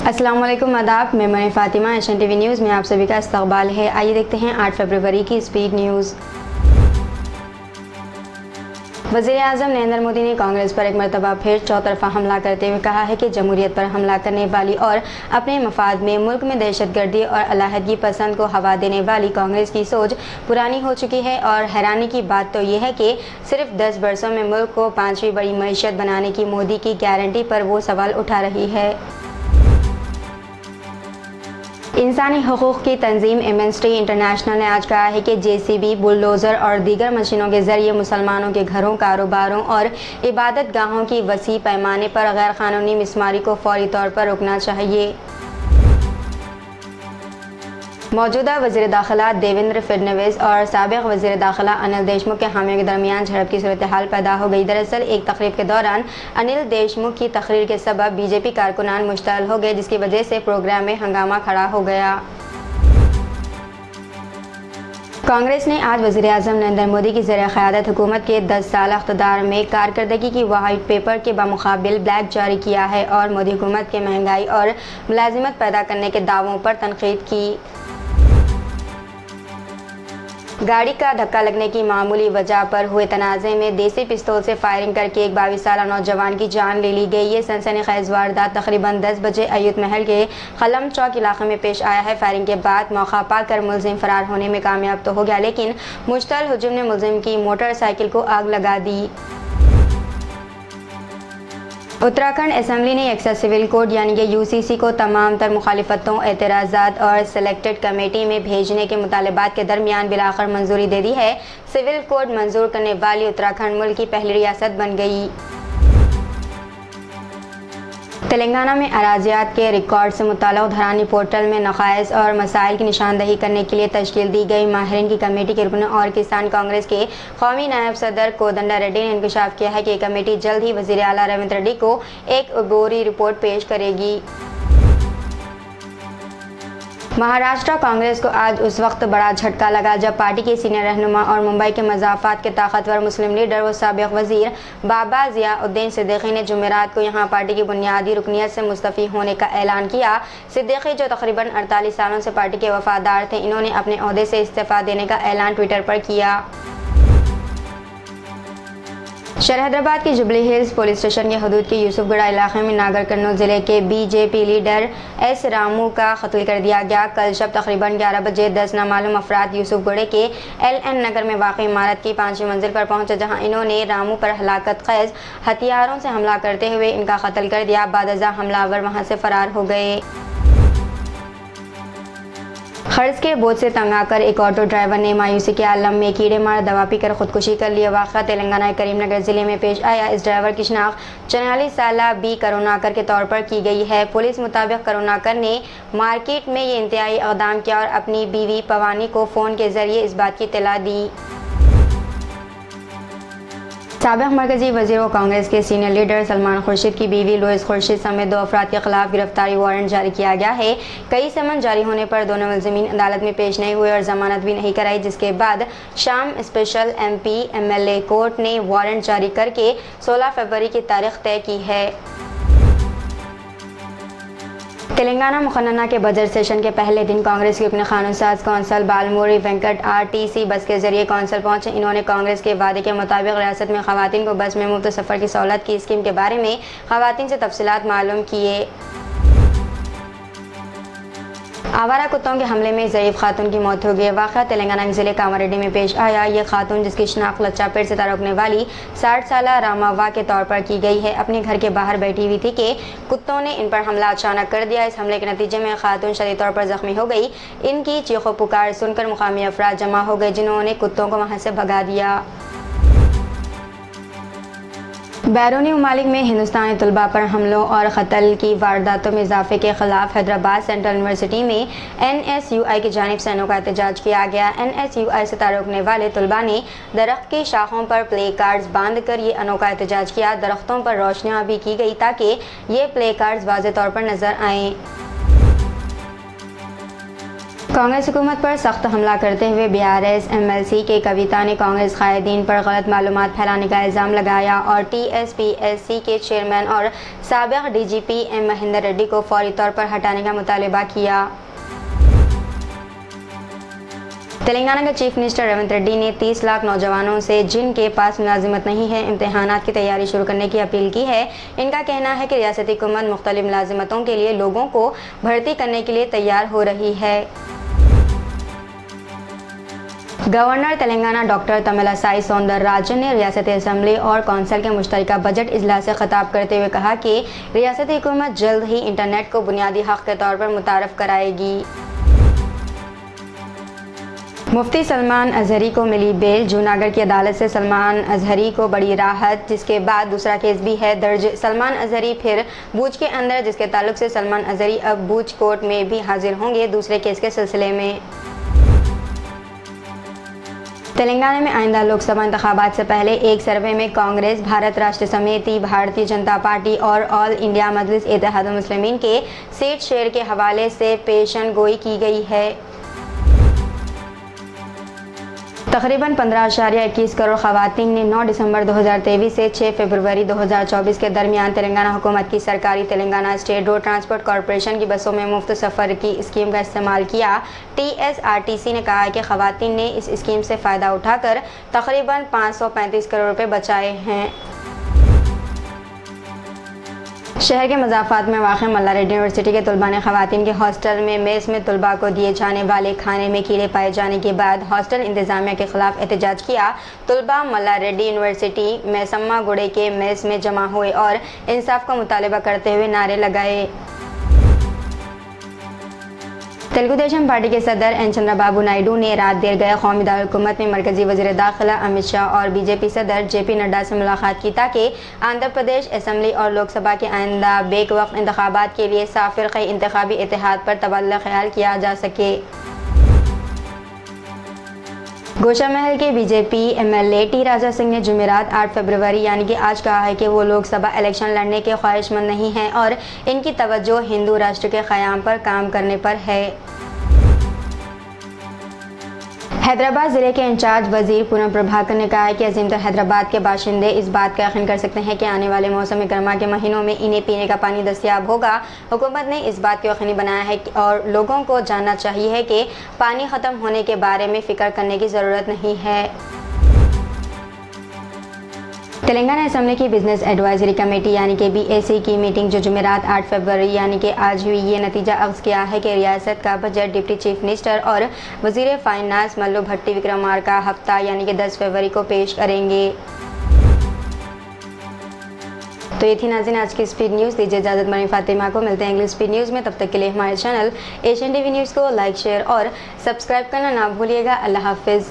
अस्सलाम वालेकुम आदाब, मैं money Fatima. Asian TV news में आप सभी का इस्तकबाल है। आइए देखते हैं 8 फरवरी की स्पीड न्यूज़। वज़ीर-ए-आज़म नरेंद्र मोदी ने कांग्रेस पर एक मरतबा फिर चौतरफा हमला करते हुए कहा है कि जमहूरियत पर हमला करने वाली और अपने मफाद में मुल्क में दहशतगर्दी और अलहदगी पसंद को हवा देने वाली कांग्रेस की सोच पुरानी हो चुकी है। और हैरानी की बात तो यह है कि सिर्फ 10 बरसों में मुल्क को 5वीं बड़ी मईशत बनाने की मोदी की गारंटी पर वो सवाल उठा रही है। इंसानी हकूक़ की तंजीम एमनेस्टी इंटरनेशनल ने आज कहा है कि JCB, बुलडोज़र और दीगर मशीनों के ज़रिए मुसलमानों के घरों, कारोबारों और इबादत गाहों की वसी पैमाने पर गैर कानूनी मिसमारी को फौरी तौर पर रोकना चाहिए। मौजूदा वज़ीर दाखिला देवेंद्र फडणवीस और साबिक़ वज़ीर दाखिला अनिल देशमुख के हामियों के दरमियान झड़प की सूरत हाल पैदा हो गई। दरअसल एक तकरीब के दौरान अनिल देशमुख की तकरीर के सबब BJP कारकुनान मुश्तअल हो गए, जिसकी वजह से प्रोग्राम में हंगामा खड़ा हो गया। कांग्रेस ने आज वज़ीर-ए-आज़म नरेंद्र मोदी की ज़ेर-ए-क़यादत हुकूमत के 10 साल इक़्तिदार में कारकर्दगी की वाइट पेपर के बमुक़ाबिल ब्लैक जारी किया है और मोदी हुकूमत के महंगाई और मुलाज़िमत पैदा करने के दावों पर तनक़ीद की। गाड़ी का धक्का लगने की मामूली वजह पर हुए तनाज़े में देसी पिस्तौल से फायरिंग करके एक 22 साला नौजवान की जान ले ली गई। ये सनसनीखेज़ वारदात तकरीबन 10 बजे अयूत महल के खलम चौक इलाके में पेश आया है। फायरिंग के बाद मौका पाकर मुलजिम फरार होने में कामयाब तो हो गया, लेकिन मुश्तअल हुजूम ने मुलजिम की मोटरसाइकिल को आग लगा दी। उत्तराखंड असेंबली ने यकसा सिविल कोड यानी कि UCC को तमाम तर मुखालिफतों, एतराज़ात और सेलेक्टेड कमेटी में भेजने के मुतालबात के दरमियान बिलाखिर मंजूरी दे दी है। सिविल कोड मंजूर करने वाली उत्तराखंड मुल्क की पहली रियासत बन गई। तेलंगाना में अराजियात के रिकॉर्ड से मुताल्लिक़ धरानी पोर्टल में नक़ाइस और मसाइल की निशानदही करने के लिए तश्कील दी गई माहिरीन की कमेटी के रुकन और किसान कांग्रेस के कौमी नायब सदर कोदंडा रेड्डी ने इंकशाफ किया है कि कमेटी जल्द ही वज़ीर आला रेवंत रेड्डी को एक अबूरी रिपोर्ट पेश करेगी। महाराष्ट्र कांग्रेस को आज उस वक्त बड़ा झटका लगा जब पार्टी के सीनियर रहनुमा और मुंबई के मज़ाफ़ात के ताकतवर मुस्लिम लीडर व साबिक़ वज़ीर बाबा ज़ियाउद्दीन सिद्दीकी ने जुमेरात को यहां पार्टी की बुनियादी रुकनियत से मुस्तफ़ी होने का ऐलान किया। सिद्दीकी, जो तकरीबन 48 सालों से पार्टी के वफ़ादार थे, इन्होंने अपने ओहदे से इस्तीफ़ा देने का ऐलान ट्विटर पर किया। हैदराबाद के जुबली हिल्स पुलिस स्टेशन के हदूद के यूसुफगढ़ इलाके में नागर कर्नूल ज़िले के BJP लीडर S रामू का कत्ल कर दिया गया। कल शब तकरीबन 11 बजे 10 नामालूम अफराद यूसुफगढ़ के LN नगर में वाक़ई इमारत की 5वीं मंजिल पर पहुंचे, जहां इन्होंने रामू पर हलाकत ख़ैज़ हथियारों से हमला करते हुए इनका कत्ल कर दिया। बादअज़ा हमलावर वहां से फ़रार हो गए। खर्च के बोझ से तंग आकर एक ऑटो ड्राइवर ने मायूसी के आलम में कीड़े मार दवा पीकर खुदकुशी कर लिया। वाक़या तेलंगाना के करीमनगर ज़िले में पेश आया। इस ड्राइवर की शनाख्त 44 साला B करुणाकर के तौर पर की गई है। पुलिस मुताबिक करुणाकर ने मार्केट में ये इंतहाई इक़दाम किया और अपनी बीवी पवानी को फ़ोन के ज़रिए इस बात की इत्तला दी। साबिक़ मरकज़ी वज़ीर व कांग्रेस के सीनियर लीडर सलमान खुर्शीद की बीवी लुइस खुर्शीद समेत 2 अफराद के खिलाफ गिरफ्तारी वारंट जारी किया गया है। कई समन जारी होने पर दोनों मुलज़िमीन अदालत में पेश नहीं हुए और जमानत भी नहीं कराई, जिसके बाद शाम स्पेशल MP MLA कोर्ट ने वारंट जारी करके 16 फरवरी की तारीख तय की है। तेलंगाना मुखन्ना के बजट सेशन के पहले दिन कांग्रेस के अपने कानून साज कौंसल बालमूरी वेंकट RTC बस के जरिए कौंसल पहुंचे। इन्होंने कांग्रेस के वादे के मुताबिक रियासत में खवातीन को बस में मुफ्त सफ़र की सहूलत की स्कीम के बारे में खवातीन से तफसीलात मालूम किए। आवारा कुत्तों के हमले में ज़ईफ़ खातून की मौत हो गई। वाक़या तेलंगाना के ज़िले कामारेड्डी में पेश आया। ये खातून, जिसकी शनाख्त लच्चापेट से तारुकने वाली 60 साला रामावा के तौर पर की गई है, अपने घर के बाहर बैठी हुई थी कि कुत्तों ने इन पर हमला अचानक कर दिया। इस हमले के नतीजे में खातून शदीद तौर पर ज़ख्मी हो गई। इनकी चीखो पुकार सुनकर मुकामी अफराद जमा हो गए, जिन्होंने कुत्तों को वहाँ से भगा दिया। बैरूनी ममालिक में हिंदुस्तानी तलबा पर हमलों और कत्ल की वारदातों में इजाफे के खिलाफ हैदराबाद सेंट्रल यूनिवर्सिटी में NSUI की जानिब से अनोखा एहतजाज किया गया। NSUI से तारुकने वाले तलबा ने दरख्त की शाखों पर प्ले कार्ड्स बांध कर ये अनोखा एहतजाज किया। दरख्तों पर रोशनियाँ भी की गई ताकि ये प्ले कार्ड्स वाज़े तौर पर नजर आएँ। कांग्रेस हुकूमत पर सख्त हमला करते हुए बीआरएस एमएलसी के कविता ने कांग्रेस कायदीन पर गलत मालूमात फैलाने का इल्ज़ाम लगाया और टीएसपीएससी के चेयरमैन और साबिक़ डीजीपी एम महेंदर रेड्डी को फौरी तौर पर हटाने का मुतालबा किया। तेलंगाना के चीफ मिनिस्टर रेवंत रेड्डी ने 30 लाख नौजवानों से जिनके पास मुलाजिमत नहीं है इम्तिहानात की तैयारी शुरू करने की अपील की है। इनका कहना है कि रियासती हुकूमत मुख्तलिफ मुलाजिमतों के लिए लोगों को भर्ती करने के लिए तैयार हो रही है। गवर्नर तेलंगाना डॉक्टर तमिलिसाई सौंदरराजन ने रियासती असम्बली और कौंसिल के मुश्तरका बजट इजलास से खिताब करते हुए कहा कि रियासती हुकूमत जल्द ही इंटरनेट को बुनियादी हक़ के तौर पर मुतारफ़ कराएगी। मुफ्ती सलमान अजहरी को मिली बेल। जूनागढ़ की अदालत से सलमान अजहरी को बड़ी राहत, जिसके बाद दूसरा केस भी है दर्ज। सलमान अजहरी फिर बूच के अंदर, जिसके ताल्लुक से सलमान अजहरी अब बूच कोर्ट में भी हाजिर होंगे दूसरे केस के सिलसिले में। तेलंगाना में आइंदा लोकसभा इंतखाबात से पहले एक सर्वे में कांग्रेस, भारत राष्ट्र समिति, भारतीय जनता पार्टी और ऑल इंडिया मजलिस इत्तेहादुल मुस्लिमीन के सीट शेयर के हवाले से पेशन गोई की गई है। तकरीबन 15.21 करोड़ खवातीन ने 9 दिसंबर 2023 से 6 फरवरी 2024 के दरमियान तेलंगाना हुकूमत की सरकारी Telangana state road transport corporation की बसों में मुफ्त सफ़र की स्कीम का इस्तेमाल किया। टीएसआरटीसी ने कहा है कि खवातीन ने इस स्कीम से फ़ायदा उठाकर तकरीबन 535 करोड़ रुपये बचाए हैं। शहर के मज़ाफ़ात में वाक़ मल्ला रेड्डी यूनिवर्सिटी के तलबा ने ख़वातीन के हॉस्टल में मेस में तलबा को दिए जाने वाले खाने में कीड़े पाए जाने के बाद हॉस्टल इंतज़ामिया के ख़िलाफ़ एहतजाज किया। तलबा मल्ला रेड्डी यूनिवर्सिटी में सम्मा गुड़े के मेस में जमा हुए और इंसाफ का मुतालबा करते हुए नारे लगाए। तेलुगु देशम पार्टी के सदर एन चंद्रबाबू नायडू ने रात देर गए कौमी दारुल-हुकूमत में मरकजी वज़ीर दाखिला अमित शाह और बीजेपी सदर जेपी नड्डा से मुलाकात की ताकि आंध्र प्रदेश असम्बली और लोकसभा के आइंदा बेक वक्त इंतखाबात के लिए साफ़ फ़िरक़ी इंतखाबी इत्तेहाद पर तबादला ख्याल किया जा सके। गोशामहल के BJP MLA T Raja Singh ने जुमेरात 8 फरवरी यानी कि आज कहा है कि वो लोकसभा इलेक्शन लड़ने के ख्वाहिशमंद नहीं हैं और इनकी तवज्जो हिंदू राष्ट्र के क़याम पर काम करने पर है। हैदराबाद ज़िले के इंचार्ज वज़ीर पूनम प्रभाकर ने कहा है कि अजीमतर हैदराबाद के बाशिंदे इस बात का यकीन कर सकते हैं कि आने वाले मौसम गर्मा के महीनों में इन्हें पीने का पानी दस्तयाब होगा। हुकूमत ने इस बात को यकीनी बनाया है और लोगों को जानना चाहिए कि पानी ख़त्म होने के बारे में फ़िक्र करने की ज़रूरत नहीं है। तेलंगाना असम्बली की बिजनेस एडवाइजरी कमेटी यानी कि बीएसी की मीटिंग जो जुमेरात 8 फरवरी यानी कि आज हुई, ये नतीजा अख्ज़ किया है कि रियासत का बजट डिप्टी चीफ मिनिस्टर और वज़ीर फाइनेंस मल्लू भट्टी विक्रमार्का हफ्ता यानी कि 10 फरवरी को पेश करेंगे। तो ये थी नाज़रीन आज की स्पीड न्यूज़। दीजिए इजाज़त मरीम फातिमा को, मिलते हैं अगली स्पीड न्यूज़ में। तब तक के लिए हमारे चैनल एशियन टीवी न्यूज़ को लाइक, शेयर और सब्सक्राइब करना ना भूलिएगा। अल्लाह हाफ़िज़।